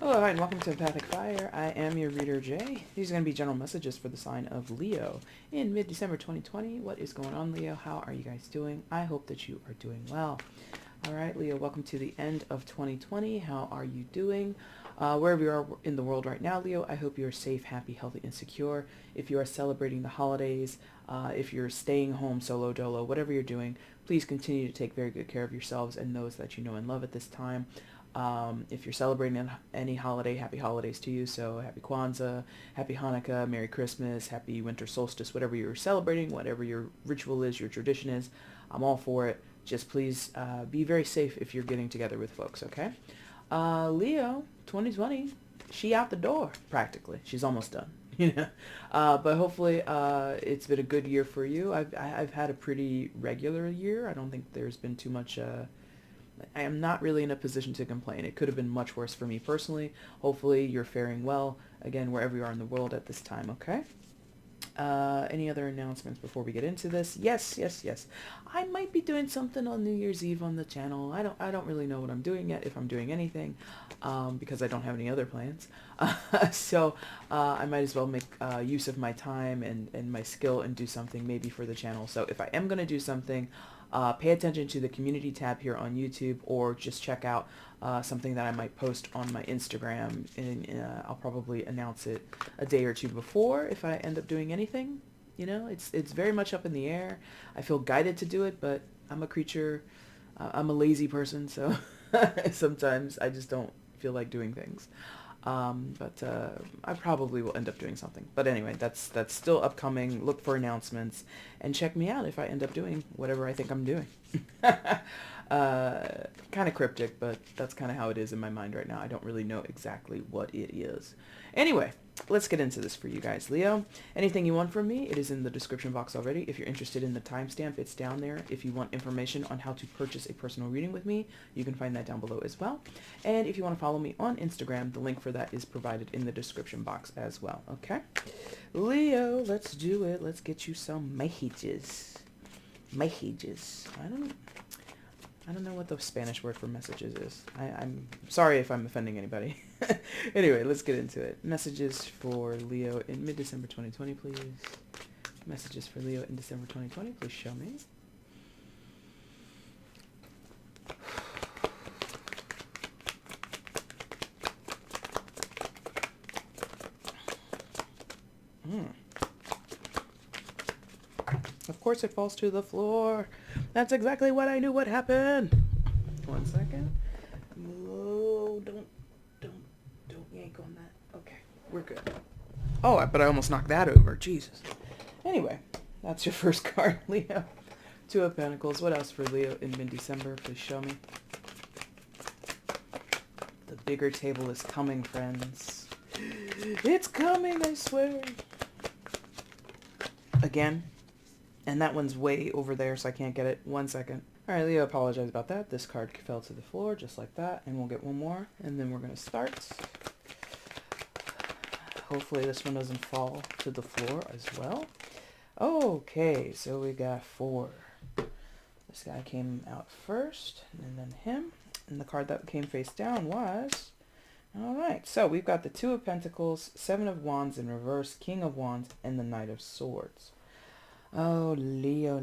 Hello, hi, and welcome to EmpathicFire. I am your reader, Jay. These are going to be general messages for the sign of Leo in mid-December 2020. What is going on, Leo? How are you guys doing? I hope that you are doing well. All right, Leo, welcome to the end of 2020. How are you doing? Wherever you are in the world right now, Leo, I hope you're safe, happy, healthy, and secure. If you are celebrating the holidays, if you're staying home solo dolo, whatever you're doing, please continue to take very good care of yourselves and those that you know and love at this time. If you're celebrating any holiday, happy holidays to you. So happy Kwanzaa, happy Hanukkah, Merry Christmas, happy winter solstice, whatever you're celebrating, whatever your ritual is, your tradition is, I'm all for it. Just please be very safe if you're getting together with folks, okay? Leo, 2020, she out the door, practically. She's almost done. But hopefully it's been a good year for you. I've had a pretty regular year. I don't think there's been too much... I am not really in a position to complain. It could have been much worse for me personally. Hopefully you're faring well, again, wherever you are in the world at this time, okay? Any other announcements before we get into this? Yes. I might be doing something on New Year's Eve on the channel. I don't really know what I'm doing yet, if I'm doing anything, because I don't have any other plans. So I might as well make use of my time and my skill and do something maybe for the channel. So if I am going to do something, pay attention to the community tab here on YouTube, or just check out something that I might post on my Instagram, and I'll probably announce it a day or two before if I end up doing anything. It's very much up in the air. I feel guided to do it, but I'm a creature. I'm a lazy person, so sometimes I just don't feel like doing things. But I probably will end up doing something. But anyway, that's still upcoming. Look for announcements and check me out if I end up doing whatever I think I'm doing. Kind of cryptic, but that's kind of how it is in my mind right now. I don't really know exactly what it is. Anyway, let's get into this for you guys. Leo, anything you want from me, it is in the description box already. If you're interested in the timestamp, it's down there. If you want information on how to purchase a personal reading with me, you can find that down below as well. And if you want to follow me on Instagram, the link for that is provided in the description box as well. Okay? Leo, let's do it. Let's get you some messages. Messages. I don't know what the Spanish word for messages is. I'm sorry if I'm offending anybody. Anyway, let's get into it. Messages for Leo in mid-December 2020, please. Messages for Leo in December 2020, please show me. Of course it falls to the floor. That's exactly what I knew would happen. 1 second. Oh, don't yank on that. Okay, we're good. Oh, but I almost knocked that over. Jesus. Anyway, that's your first card, Leo. Two of Pentacles. What else for Leo in mid-December? Please show me. The bigger table is coming, friends. It's coming, I swear. Again. And that one's way over there, so I can't get it. 1 second. All right, Leo, apologize about that. This card fell to the floor, just like that. And we'll get one more, and then we're going to start. Hopefully this one doesn't fall to the floor as well. Okay, so we got 4. This guy came out first, and then him. And the card that came face down was... All right, so we've got the 2 of Pentacles, 7 of Wands in reverse, King of Wands, and the Knight of Swords. Oh, Leo.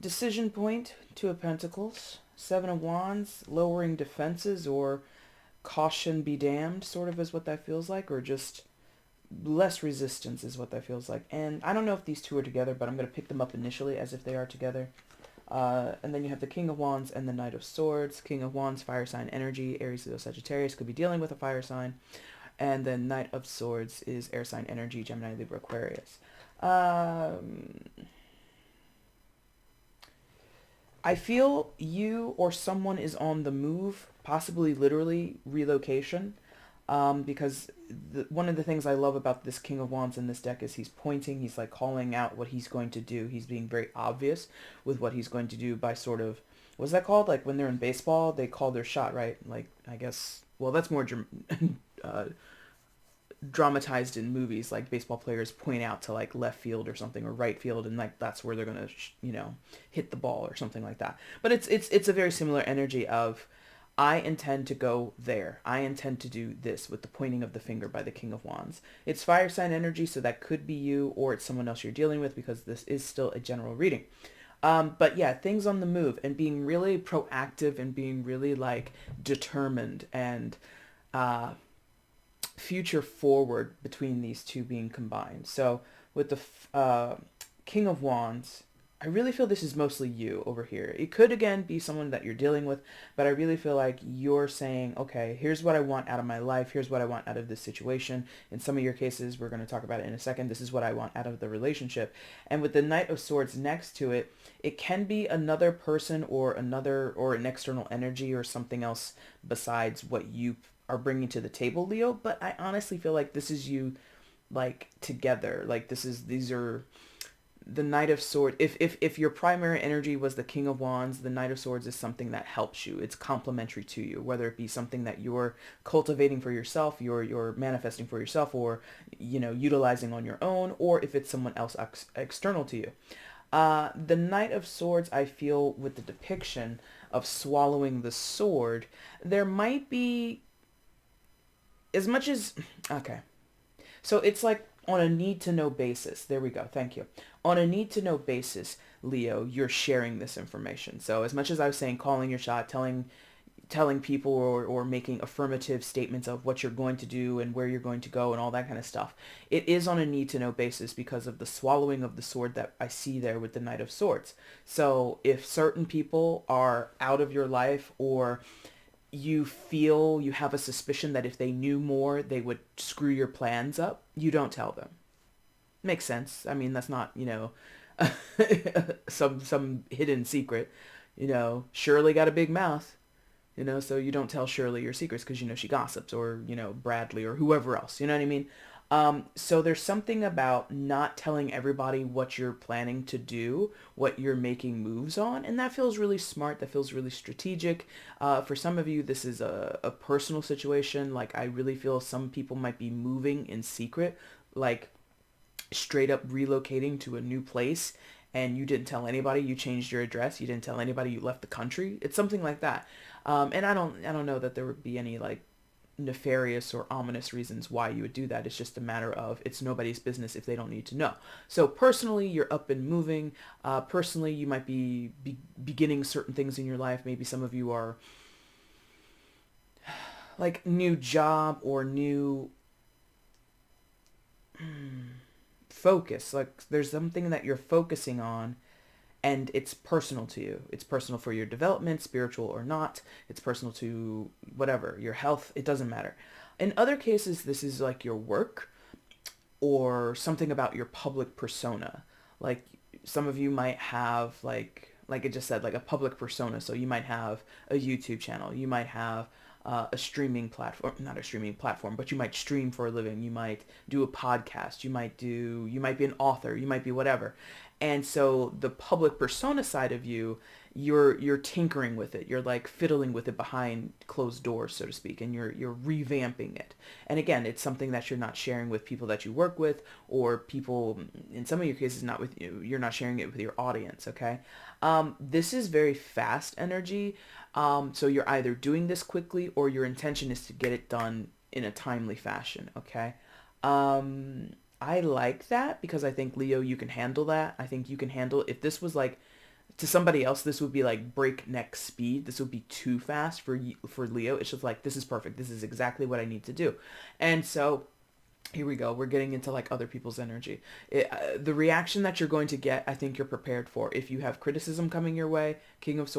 Decision point, 2 of Pentacles, 7 of Wands, lowering defenses, or caution be damned, sort of is what that feels like, or just less resistance is what that feels like. And I don't know if these two are together, but I'm going to pick them up initially as if they are together. And then you have the King of Wands and the Knight of Swords. King of Wands, fire sign energy, Aries, Leo, Sagittarius, could be dealing with a fire sign. And then Knight of Swords is air sign energy, Gemini, Libra, Aquarius. I feel you or someone is on the move, possibly literally relocation, because one of the things I love about this King of Wands in this deck is he's pointing, he's like calling out what he's going to do. He's being very obvious with what he's going to do by sort of, what's that called? Like when they're in baseball, they call their shot, right? Like, I guess, well, that's more dramatized in movies, like baseball players point out to like left field or something, or right field, and like that's where they're gonna hit the ball or something like that. But it's a very similar energy of I intend to go there. I intend to do this with the pointing of the finger by the King of Wands. It's fire sign energy, so that could be you or it's someone else you're dealing with because this is still a general reading. But yeah, things on the move and being really proactive and being really like determined and uh, future forward between these two being combined. So with the King of Wands, I really feel this is mostly you over here. It could again be someone that you're dealing with, but I really feel like you're saying, okay, here's what I want out of my life. Here's what I want out of this situation. In some of your cases, we're going to talk about it in a second. This is what I want out of the relationship. And with the Knight of Swords next to it, it can be another person or an external energy or something else besides what you are bringing to the table, Leo. But I honestly feel like this is you like together. Like these are the Knight of Swords. If your primary energy was the King of Wands, the Knight of Swords is something that helps you. It's complementary to you, whether it be something that you're cultivating for yourself, you're manifesting for yourself, or utilizing on your own, or if it's someone else external to you. The Knight of Swords, I feel, with the depiction of swallowing the sword, there might be as much as okay. So it's like on a need to know basis. There we go. Thank you. On a need to know basis, Leo, you're sharing this information. So as much as I was saying calling your shot, telling people or making affirmative statements of what you're going to do and where you're going to go and all that kind of stuff, it is on a need to know basis because of the swallowing of the sword that I see there with the Knight of Swords. So if certain people are out of your life or you feel you have a suspicion that if they knew more, they would screw your plans up, you don't tell them. Makes sense. I mean, that's not, some hidden secret. Shirley got a big mouth, so you don't tell Shirley your secrets because, she gossips or, Bradley or whoever else, you know what I mean? So there's something about not telling everybody what you're planning to do, what you're making moves on, and that feels really smart. That feels really strategic. For some of you, this is a personal situation. Like, I really feel some people might be moving in secret, like straight up relocating to a new place, and you didn't tell anybody. You changed your address. You didn't tell anybody you left the country. It's something like that. And I don't know that there would be any like nefarious or ominous reasons why you would do that. It's just a matter of it's nobody's business if they don't need to know. So personally, you're up and moving. Personally, you might be beginning certain things in your life. Maybe some of you are like new job or new focus. Like there's something that you're focusing on and it's personal to you. It's personal for your development, spiritual or not. It's personal to whatever, your health. It doesn't matter. In other cases, this is like your work or something about your public persona. Like some of you might have like I just said, like a public persona. So you might have a YouTube channel. You might have a streaming platform, not a streaming platform, but you might stream for a living. You might do a podcast. You might be an author. You might be whatever. And so the public persona side of you, you're tinkering with it. You're like fiddling with it behind closed doors, so to speak, and you're revamping it. And again, it's something that you're not sharing with people that you work with or people, in some of your cases, not with you. You're not sharing it with your audience, okay? This is very fast energy. So you're either doing this quickly or your intention is to get it done in a timely fashion, okay? I like that because I think, Leo, you can handle that. I think you can handle, if this was like, to somebody else, this would be like breakneck speed. This would be too fast for Leo. It's just like, this is perfect. This is exactly what I need to do. And so here we go. We're getting into like other people's energy. The reaction that you're going to get, I think you're prepared for. If you have criticism coming your way, King of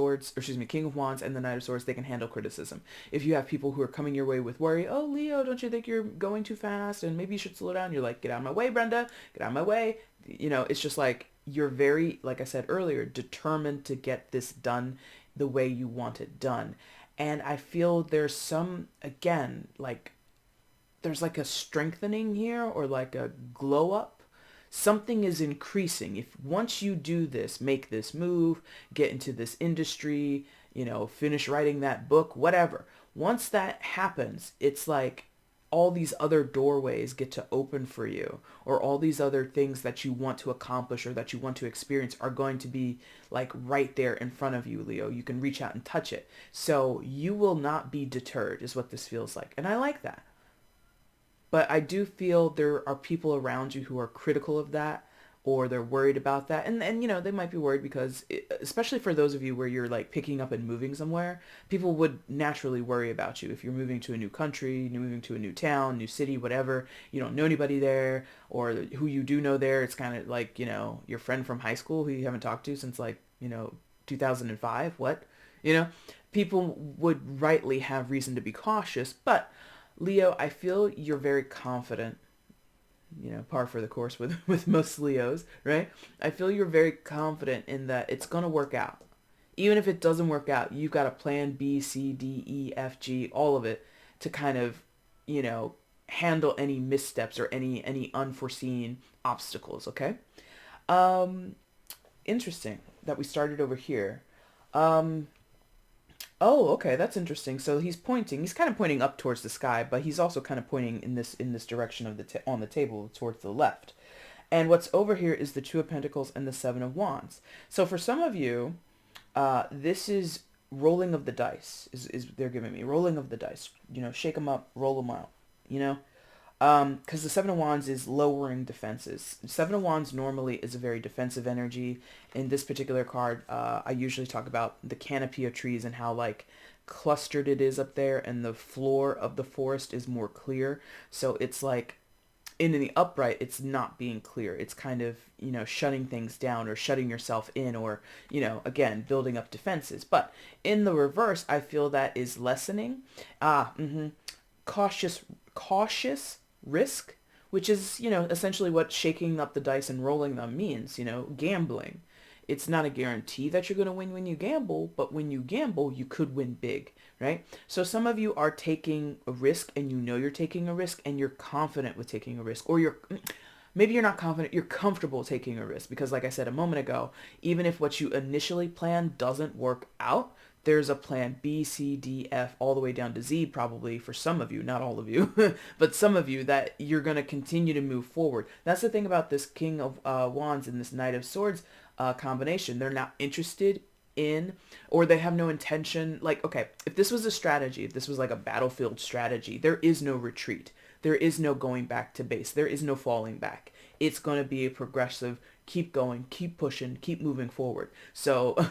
Wands and the Knight of Swords, they can handle criticism. If you have people who are coming your way with worry, oh, Leo, don't you think you're going too fast? And maybe you should slow down. You're like, get out of my way, Brenda. Get out of my way. It's just like, you're very, like I said earlier, determined to get this done the way you want it done. And I feel there's some, again, like, there's like a strengthening here or like a glow up. Something is increasing. If once you do this, make this move, get into this industry, finish writing that book, whatever. Once that happens, it's like all these other doorways get to open for you, or all these other things that you want to accomplish or that you want to experience are going to be like right there in front of you, Leo. You can reach out and touch it. So you will not be deterred is what this feels like. And I like that. But I do feel there are people around you who are critical of that, or they're worried about that. And they might be worried because, especially for those of you where you're like picking up and moving somewhere, people would naturally worry about you. If you're moving to a new country, you're moving to a new town, new city, whatever, you don't know anybody there, or who you do know there, it's kind of like, your friend from high school who you haven't talked to since like, 2005, what? You know, people would rightly have reason to be cautious, but Leo, I feel you're very confident, par for the course with, with most Leos, right? I feel you're very confident in that it's going to work out. Even if it doesn't work out, you've got a plan B, C, D, E, F, G, all of it to kind of, handle any missteps or any unforeseen obstacles, okay? Um, Interesting that we started over here. Um, Oh, okay, that's interesting. So he's pointing. He's kind of pointing up towards the sky, but he's also kind of pointing in this direction of on the table towards the left. And what's over here is the Two of Pentacles and the Seven of Wands. So for some of you, this is rolling of the dice. Is they're giving me rolling of the dice. Shake them up, roll them out. You know, because the Seven of Wands is lowering defenses. Seven of Wands normally is a very defensive energy. In this particular card, I usually talk about the canopy of trees and how like clustered it is up there, and the floor of the forest is more clear. So it's like in the upright, it's not being clear. It's kind of, shutting things down or shutting yourself in, or, again, building up defenses. But in the reverse, I feel that is lessening. Cautious, cautious risk, which is, essentially what shaking up the dice and rolling them means, gambling. It's not a guarantee that you're going to win when you gamble, but when you gamble, you could win big, right? So some of you are taking a risk, and you're taking a risk, and you're confident with taking a risk, or maybe you're not confident, you're comfortable taking a risk, because like I said a moment ago, even if what you initially planned doesn't work out, there's a plan B, C, D, F, all the way down to Z, probably for some of you, not all of you, but some of you, that you're going to continue to move forward. That's the thing about this King of Wands and this Knight of Swords combination. They're not interested in, or they have no intention. Like, okay, if this was a strategy, if this was like a battlefield strategy, there is no retreat. There is no going back to base. There is no falling back. It's going to be a progressive, keep going, keep pushing, keep moving forward. So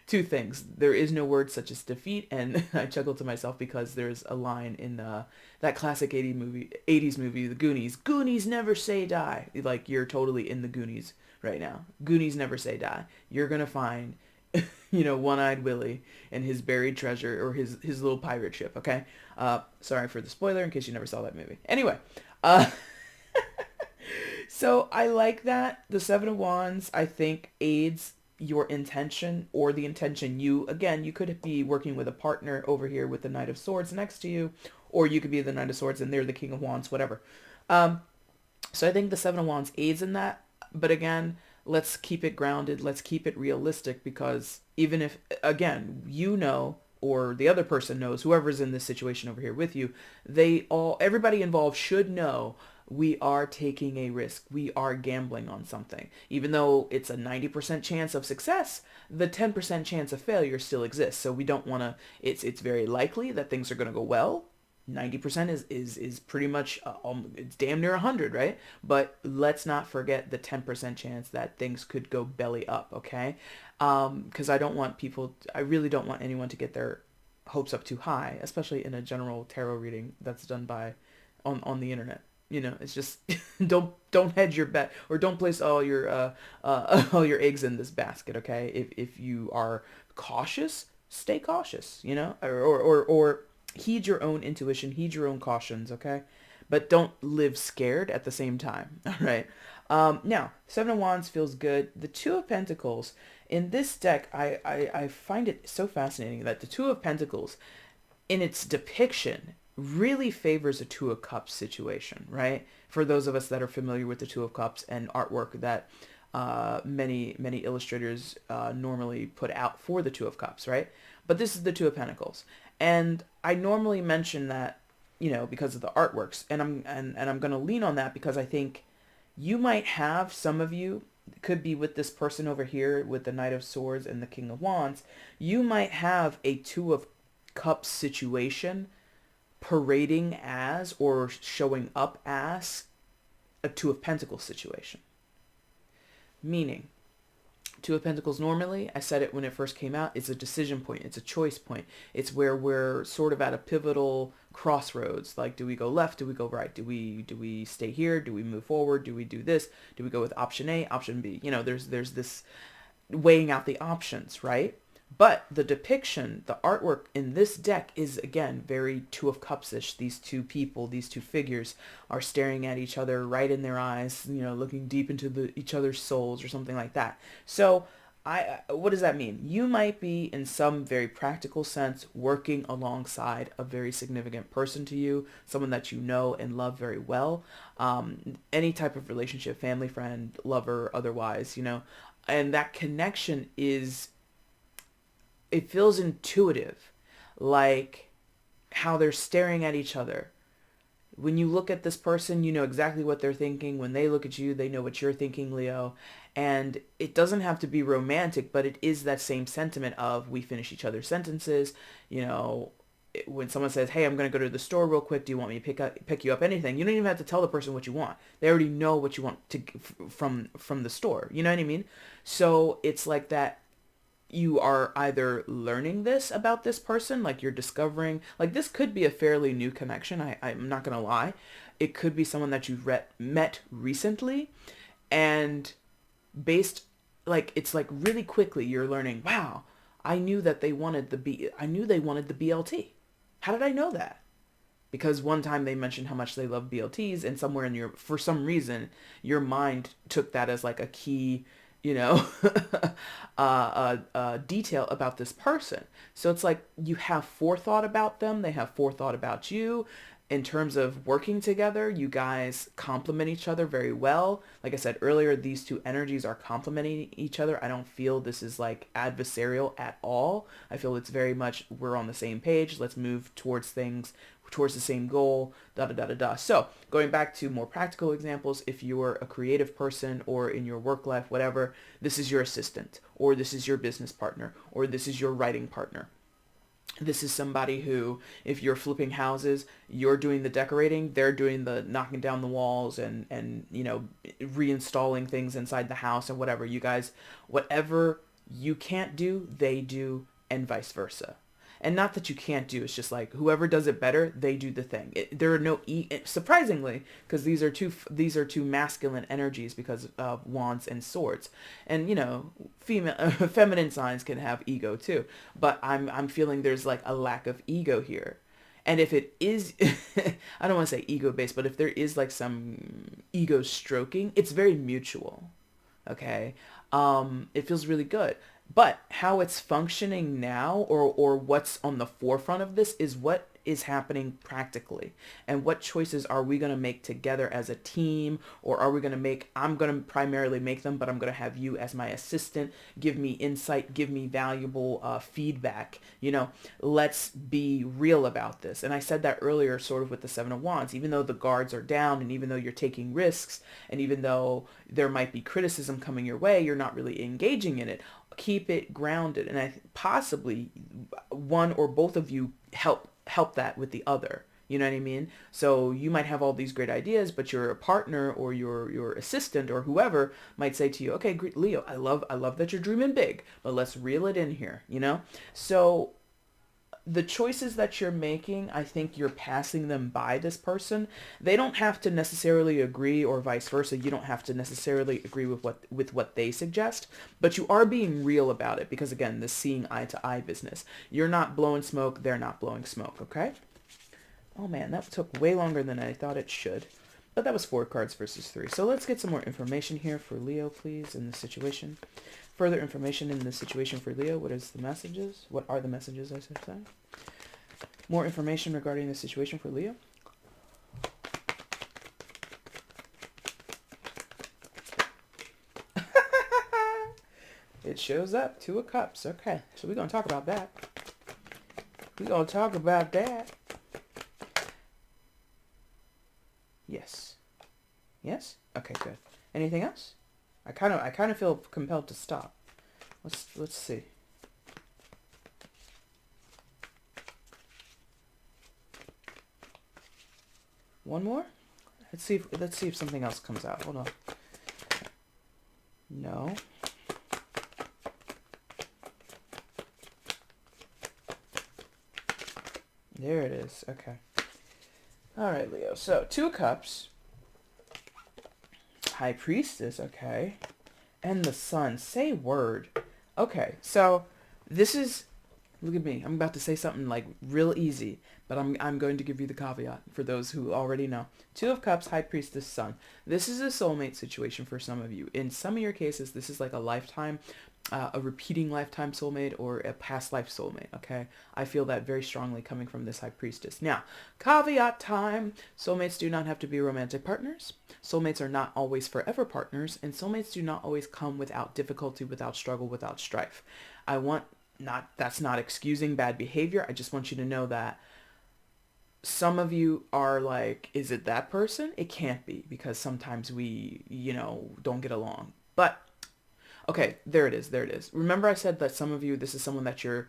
two things. There is no word such as defeat, and I chuckle to myself because there's a line in that classic 80s movie, The Goonies. Goonies never say die. Like, you're totally in the Goonies right now. Goonies never say die. You're going to find, One-Eyed Willie and his buried treasure, or his little pirate ship, okay? Sorry for the spoiler in case you never saw that movie. Anyway, so I like that. The Seven of Wands, I think, aids your intention, or the intention you could be working with a partner over here with the Knight of Swords next to you, or you could be the Knight of Swords and they're the King of Wands, whatever. So I think the Seven of Wands aids in that. But again, let's keep it grounded. Let's keep it realistic, because even if, again, or the other person knows, whoever's in this situation over here with you, everybody involved should know we are taking a risk. We are gambling on something. Even though it's a 90% chance of success, the 10% chance of failure still exists. So we don't want to, it's very likely that things are going to go well. 90% is pretty much, it's damn near 100, right? But let's not forget the 10% chance that things could go belly up, okay? Because I really don't want anyone to get their hopes up too high, especially in a general tarot reading that's done on the internet. It's just don't hedge your bet, or don't place all your all your eggs in this basket, okay? If you are cautious, stay cautious, or heed your own intuition, heed your own cautions, okay? But don't live scared at the same time, all right? Now, Seven of Wands feels good. The Two of Pentacles, in this deck, I find it so fascinating that the Two of Pentacles, in its depiction, really favors a Two of Cups situation, right? For those of us that are familiar with the Two of Cups and artwork that many illustrators normally put out for the Two of Cups, right? But this is the Two of Pentacles. And I normally mention that you know, because of the artworks. And I'm going to lean on that because I think you might have, some of you could be with this person over here with the Knight of Swords and the King of Wands. You might have a Two of Cups situation parading as or showing up as a Two of Pentacles situation. Meaning, Two of Pentacles normally, I said it when it first came out, it's a decision point. It's a choice point. It's where we're sort of at a pivotal crossroads. Like, do we go left? Do we go right? Do we stay here? Do we move forward? Do we do this? Do we go with option A, option B? You know, there's this weighing out the options, right? But the depiction, the artwork in this deck is, again, very Two of Cups-ish. These two people, these two figures are staring at each other right in their eyes, you know, looking deep into each other's souls or something like that. So what does that mean? You might be, in some very practical sense, working alongside a very significant person to you, someone that you know and love very well. Any type of relationship, family, friend, lover, otherwise, you know, and that connection is, it feels intuitive, like how they're staring at each other. When you look at this person, you know exactly what they're thinking. When they look at you, they know what you're thinking, Leo. And it doesn't have to be romantic, but it is that same sentiment of we finish each other's sentences. You know, when someone says, hey, I'm going to go to the store real quick. Do you want me to pick you up anything? You don't even have to tell the person what you want. They already know what you want to from the store. You know what I mean? So it's like that. You are either learning this about this person, like you're discovering, like this could be a fairly new connection. I'm not going to lie. It could be someone that you've met recently, and based, like, it's like really quickly you're learning, wow, I knew that they wanted I knew they wanted the BLT. How did I know that? Because one time they mentioned how much they love BLTs, and somewhere in for some reason, your mind took that as like a key, you know, detail about this person. So it's like you have forethought about them. They have forethought about you. In terms of working together, you guys complement each other very well. Like I said earlier, these two energies are complementing each other. I don't feel this is like adversarial at all. I feel it's very much we're on the same page. Let's move towards things, towards the same goal, da da da da da. So going back to more practical examples, if you're a creative person or in your work life, whatever, this is your assistant, or this is your business partner, or this is your writing partner. This is somebody who, if you're flipping houses, you're doing the decorating, they're doing the knocking down the walls and you know, reinstalling things inside the house and whatever. You guys, whatever you can't do, they do, and vice versa. And not that you can't do, it's just like whoever does it better, they do the thing. There are no surprisingly, because these are two masculine energies because of wands and swords. And you know, feminine signs can have ego too. But I'm feeling there's like a lack of ego here. And if it is, I don't want to say ego based, but if there is like some ego stroking, it's very mutual. Okay. It feels really good. But how it's functioning now, or what's on the forefront of this, is what is happening practically, and what choices are we going to make together as a team, or are we going to make, I'm going to primarily make them, but I'm going to have you as my assistant, give me insight, give me valuable feedback. You know, let's be real about this. And I said that earlier sort of with the Seven of Wands, even though the guards are down, and even though you're taking risks, and even though there might be criticism coming your way, you're not really engaging in it. Keep it grounded, and possibly one or both of you help that with the other. You know what I mean? So you might have all these great ideas, but your partner or your assistant or whoever might say to you, okay, great, Leo, I love that you're dreaming big, but let's reel it in here, you know? So the choices that you're making, I think you're passing them by this person. They don't have to necessarily agree, or vice versa. You don't have to necessarily agree with what they suggest, but you are being real about it, because again, this seeing eye to eye business. You're not blowing smoke, they're not blowing smoke, okay? Oh man, that took way longer than I thought it should. But that was 4 cards versus 3. So let's get some more information here for Leo, please, in this situation. Further information in this situation for Leo. What is the messages? What are the messages, I should say? More information regarding the situation for Leo. It shows up. 2 of Cups. Okay, so we're going to talk about that. We're going to talk about that. Yes. Yes? Okay, good. Anything else? I kind of feel compelled to stop. Let's see. One more? Let's see if something else comes out. Hold on. No. There it is. Okay. All right, Leo. So, Two of Cups, High Priestess, okay, and the Sun. Say word. Okay, so this is, look at me. I'm about to say something like real easy, but I'm going to give you the caveat for those who already know. Two of Cups, High Priestess, Sun. This is a soulmate situation for some of you. In some of your cases, this is like a lifetime, a repeating lifetime soulmate or a past life soulmate, okay? I feel that very strongly coming from this High Priestess. Now, caveat time. Soulmates do not have to be romantic partners. Soulmates are not always forever partners, and soulmates do not always come without difficulty, without struggle, without strife. That's not excusing bad behavior. I just want you to know that some of you are like, is it that person? It can't be, because sometimes we, don't get along. But okay, there it is. There it is. Remember I said that some of you, this is someone that you're,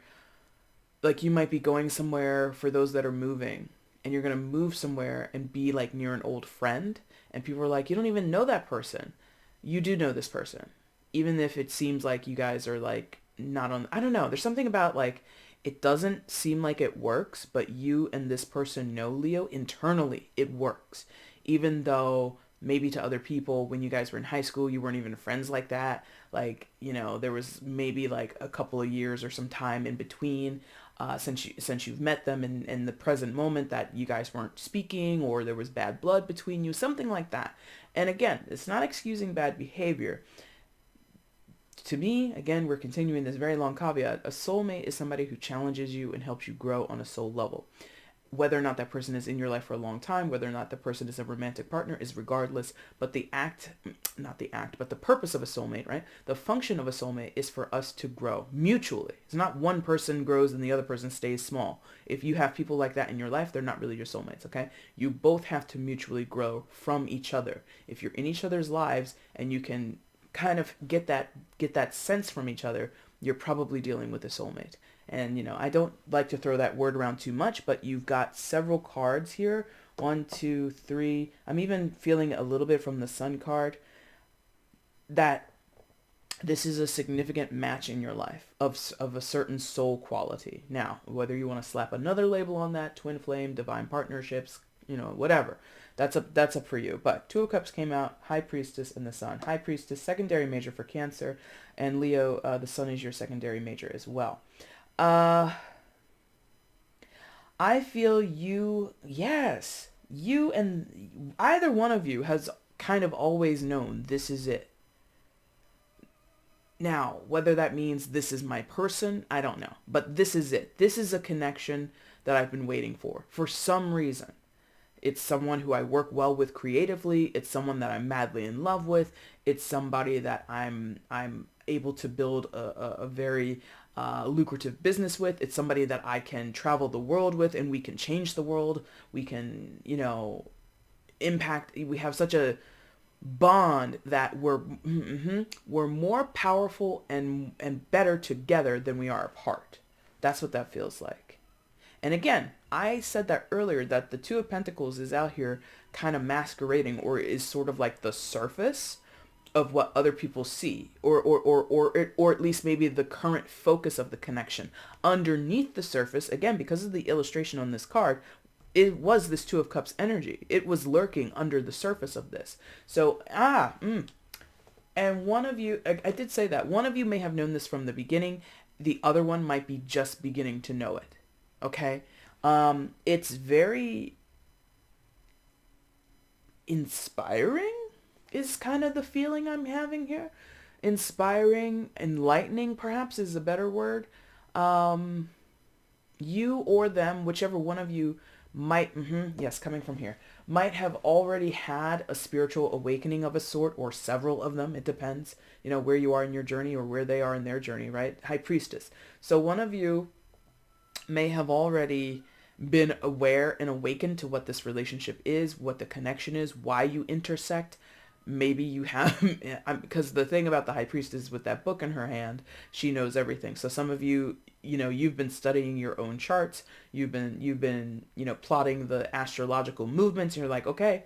like, you might be going somewhere, for those that are moving, and you're going to move somewhere and be like near an old friend. And people are like, you don't even know that person. You do know this person. Even if it seems like you guys are like not on, I don't know. There's something about like, it doesn't seem like it works, but you and this person know, Leo, internally it works. Even though maybe to other people, when you guys were in high school, you weren't even friends like that. Like, there was maybe like a couple of years or some time in between since you've met them in the present moment that you guys weren't speaking, or there was bad blood between you, something like that. And again, it's not excusing bad behavior. To me, again, we're continuing this very long caveat. A soulmate is somebody who challenges you and helps you grow on a soul level. Whether or not that person is in your life for a long time, whether or not the person is a romantic partner is regardless, but the purpose of a soulmate, right? The function of a soulmate is for us to grow mutually. It's not one person grows and the other person stays small. If you have people like that in your life, they're not really your soulmates, okay? You both have to mutually grow from each other. If you're in each other's lives and you can kind of get that sense from each other, you're probably dealing with a soulmate. And, I don't like to throw that word around too much, but you've got several cards here. 1, 2, 3. I'm even feeling a little bit from the Sun card that this is a significant match in your life of a certain soul quality. Now, whether you want to slap another label on that, twin flame, divine partnerships, whatever. That's up for you. But Two of Cups came out, High Priestess and the Sun. High Priestess, secondary major for Cancer, and Leo, the Sun is your secondary major as well. I feel you and either one of you has kind of always known this is it. Now, whether that means this is my person, I don't know. But this is it. This is a connection that I've been waiting for some reason. It's someone who I work well with creatively. It's someone that I'm madly in love with. It's somebody that I'm able to build a very lucrative business with. It's somebody that I can travel the world with, and we can change the world. We can, impact. We have such a bond that we're more powerful and better together than we are apart. That's what that feels like. And again, I said that earlier, that the Two of Pentacles is out here kind of masquerading, or is sort of like the surface of what other people see, or at least maybe the current focus of the connection. Underneath the surface, again, because of the illustration on this card, it was this Two of Cups energy. It was lurking under the surface of this. So, and one of you, I did say that, one of you may have known this from the beginning. The other one might be just beginning to know it. Okay? It's very inspiring is kind of the feeling I'm having here. Inspiring, enlightening perhaps is a better word. You or them, whichever one of you might, yes, coming from here, might have already had a spiritual awakening of a sort, or several of them. It depends, where you are in your journey or where they are in their journey, right? High Priestess. So one of you may have already been aware and awakened to what this relationship is, what the connection is, why you intersect. Maybe you have, because the thing about the high priestess with that book in her hand, she knows everything. So some of you, you've been studying your own charts. You've been, plotting the astrological movements. And you're like, okay,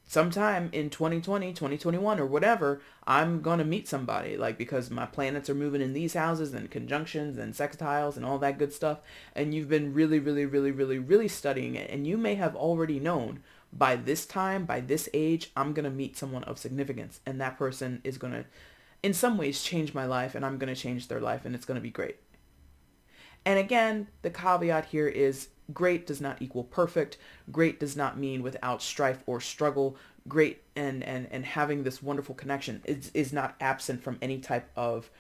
sometime in 2020, 2021 or whatever, I'm going to meet somebody, like, because my planets are moving in these houses and conjunctions and sextiles and all that good stuff. And you've been really, really, really, really, really studying it. And you may have already known by this time, by this age, I'm going to meet someone of significance. And that person is going to, in some ways, change my life, and I'm going to change their life, and it's going to be great. And again, the caveat here is great does not equal perfect. Great does not mean without strife or struggle. Great and having this wonderful connection is not absent from any type of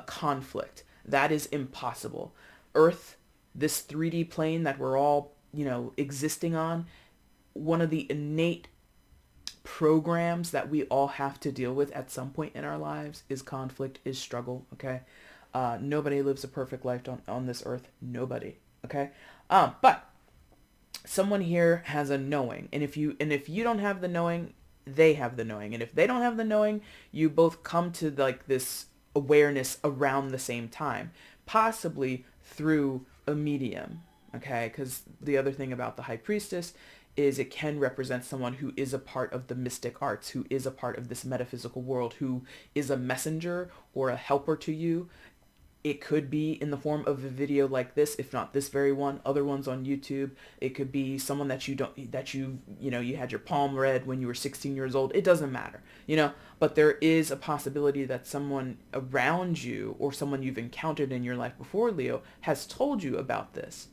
conflict. That is impossible. Earth, this 3D plane that we're all, existing on, one of the innate programs that we all have to deal with at some point in our lives is conflict, is struggle, okay? Nobody lives a perfect life on this earth. Nobody. Okay. But someone here has a knowing, and if you don't have the knowing, they have the knowing, and if they don't have the knowing, you both come to like this awareness around the same time, possibly through a medium. Okay. Because the other thing about the high priestess is it can represent someone who is a part of the mystic arts, who is a part of this metaphysical world, who is a messenger or a helper to you. It could be in the form of a video like this, if not this very one, other ones on YouTube. It could be someone that you had your palm read when you were 16 years old. It doesn't matter, but there is a possibility that someone around you or someone you've encountered in your life before, Leo, has told you about this.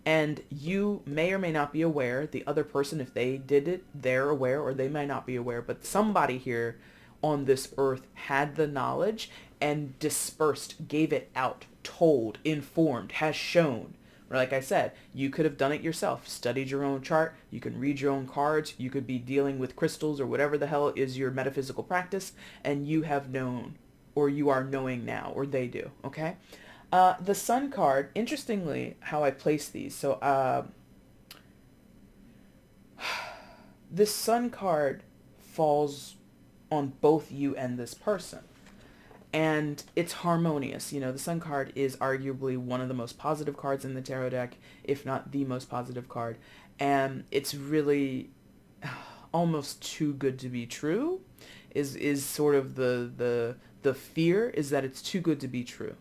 And you may or may not be aware. The other person, if they did it, they're aware, or they may not be aware, but somebody here on this earth had the knowledge and dispersed, gave it out, told, informed, has shown. Like I said, you could have done it yourself, studied your own chart, you can read your own cards, you could be dealing with crystals or whatever the hell is your metaphysical practice, and you have known, or you are knowing now, or they do, okay? The Sun card, interestingly, how I place these. So, this Sun card falls on both you and this person. And it's harmonious. The Sun card is arguably one of the most positive cards in the tarot deck, if not the most positive card. And it's really almost too good to be true, is sort of the fear, is that it's too good to be true.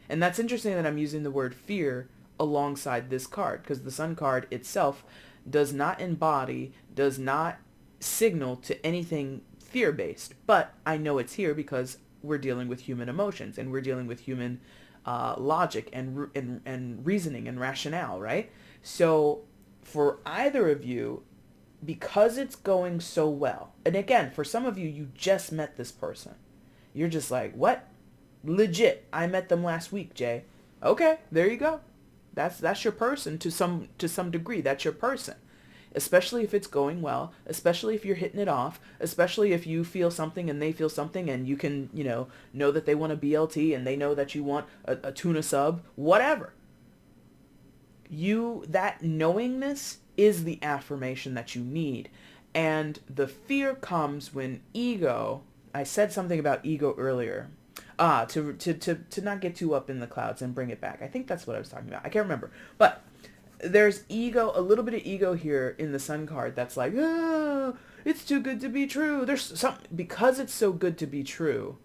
And that's interesting that I'm using the word fear alongside this card, because the Sun card itself does not embody, does not signal to anything fear-based. But I know it's here because we're dealing with human emotions, and we're dealing with human logic and reasoning and rationale, right? So for either of you, because it's going so well, and again, for some of you, you just met this person. You're just like, what? Legit, I met them last week, Jay. Okay, there you go. That's your person to some degree. That's your person. Especially if it's going well, especially if you're hitting it off, especially if you feel something and they feel something, and you can, know that they want a BLT and they know that you want a tuna sub, whatever. That knowingness is the affirmation that you need. And the fear comes when ego, I said something about ego earlier. To not get too up in the clouds and bring it back. I think that's what I was talking about. I can't remember. But there's ego, a little bit of ego here in the Sun card that's like, it's too good to be true. Because it's so good to be true,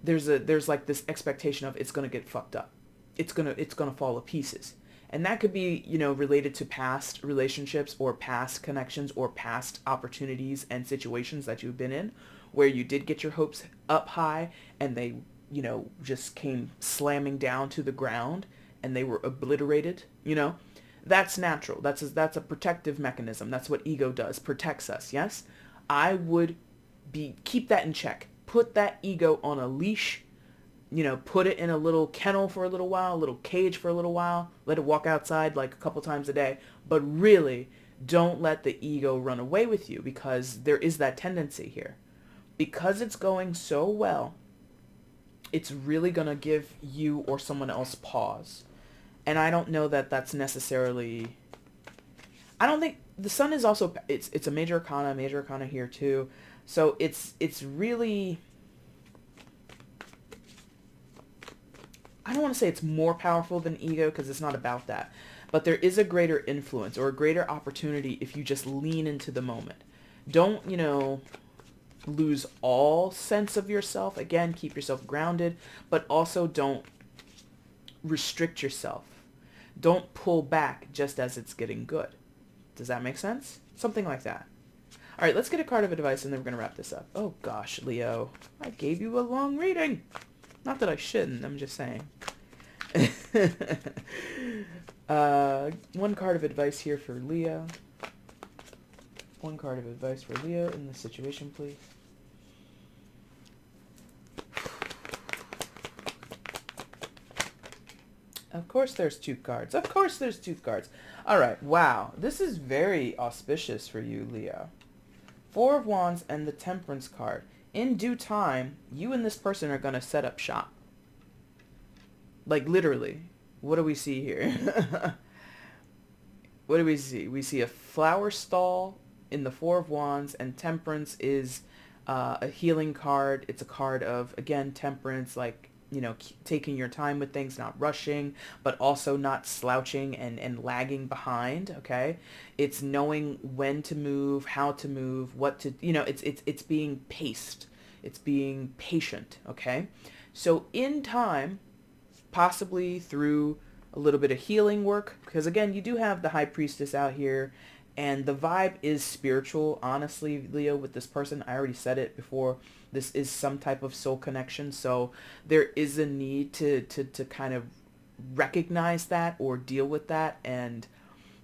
there's like this expectation of it's going to get fucked up. It's going to fall to pieces. And that could be, related to past relationships or past connections or past opportunities and situations that you've been in where you did get your hopes up high and they, just came slamming down to the ground and they were obliterated, That's natural. That's a protective mechanism. That's what ego does. Protects us, yes? I would keep that in check. Put that ego on a leash, put it in a little kennel for a little while, a little cage for a little while, let it walk outside like a couple times a day, but really don't let the ego run away with you, because there is that tendency here. Because it's going so well, it's really going to give you or someone else pause. And I don't know that that's necessarily... I don't think... The sun is also... It's a major arcana here too. So it's really... I don't want to say it's more powerful than ego, because it's not about that. But there is a greater influence or a greater opportunity if you just lean into the moment. Don't, lose all sense of yourself. Again, keep yourself grounded, but also don't restrict yourself. Don't pull back just as it's getting good. Does that make sense? Something like that. All right, let's get a card of advice and then we're going to wrap this up. Oh gosh, Leo, I gave you a long reading. Not that I shouldn't, I'm just saying. One card of advice here for Leo. One card of advice for Leo in this situation, please. Of course there's two cards. Of course there's two cards. All right, wow. This is very auspicious for you, Leo. Four of Wands and the Temperance card. In due time, you and this person are going to set up shop. Like, literally. What do we see here? What do we see? We see a flower stall in the Four of Wands, and Temperance is a healing card. It's a card of, again, temperance, like, taking your time with things, not rushing, but also not slouching and lagging behind, okay? It's knowing when to move, how to move, what to, it's being paced. It's being patient, okay? So in time, possibly through a little bit of healing work, because again, you do have the High Priestess out here, and the vibe is spiritual, honestly, Leo, with this person. I already said it before. This is some type of soul connection, so there is a need to kind of recognize that or deal with that and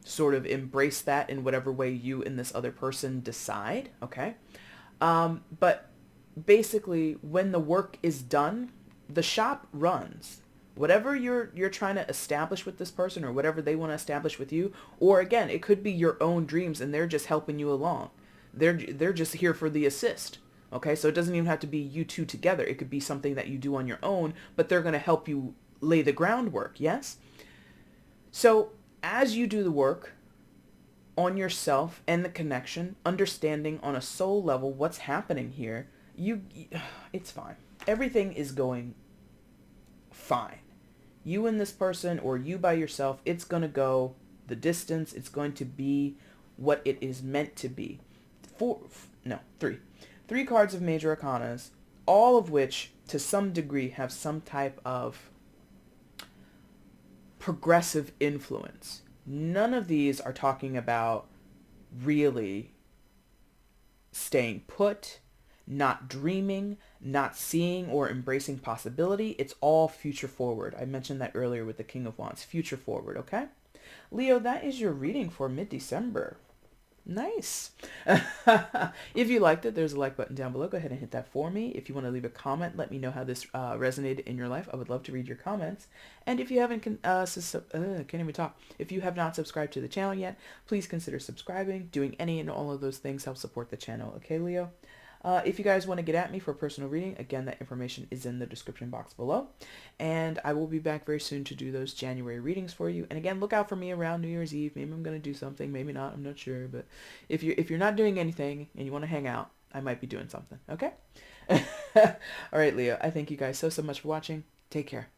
sort of embrace that in whatever way you and this other person decide, okay? But basically, when the work is done, the shop runs. Whatever you're trying to establish with this person or whatever they want to establish with you, or again, it could be your own dreams and they're just helping you along. They're just here for the assist. Okay, so it doesn't even have to be you two together. It could be something that you do on your own, but they're going to help you lay the groundwork, yes? So as you do the work on yourself and the connection, understanding on a soul level what's happening here, it's fine. Everything is going fine. You and this person, or you by yourself, it's going to go the distance. It's going to be what it is meant to be. Three cards of major arcanas, all of which to some degree have some type of progressive influence. None of these are talking about really staying put, not dreaming, not seeing or embracing possibility. It's all future forward. I mentioned that earlier with the King of Wands. Future forward, okay? Leo, that is your reading for mid-December. Nice. If you liked it, there's a like button down below. Go ahead and hit that for me. If you want to leave a comment, let me know how this resonated in your life. I would love to read your comments. And if you haven't, can't even talk. If you have not subscribed to the channel yet, please consider subscribing. Doing any and all of those things help support the channel. Okay, Leo? If you guys want to get at me for a personal reading, again, that information is in the description box below. And I will be back very soon to do those January readings for you. And again, look out for me around New Year's Eve. Maybe I'm going to do something, maybe not, I'm not sure. But if you're not doing anything and you want to hang out, I might be doing something, okay? All right, Leo, I thank you guys so much for watching. Take care.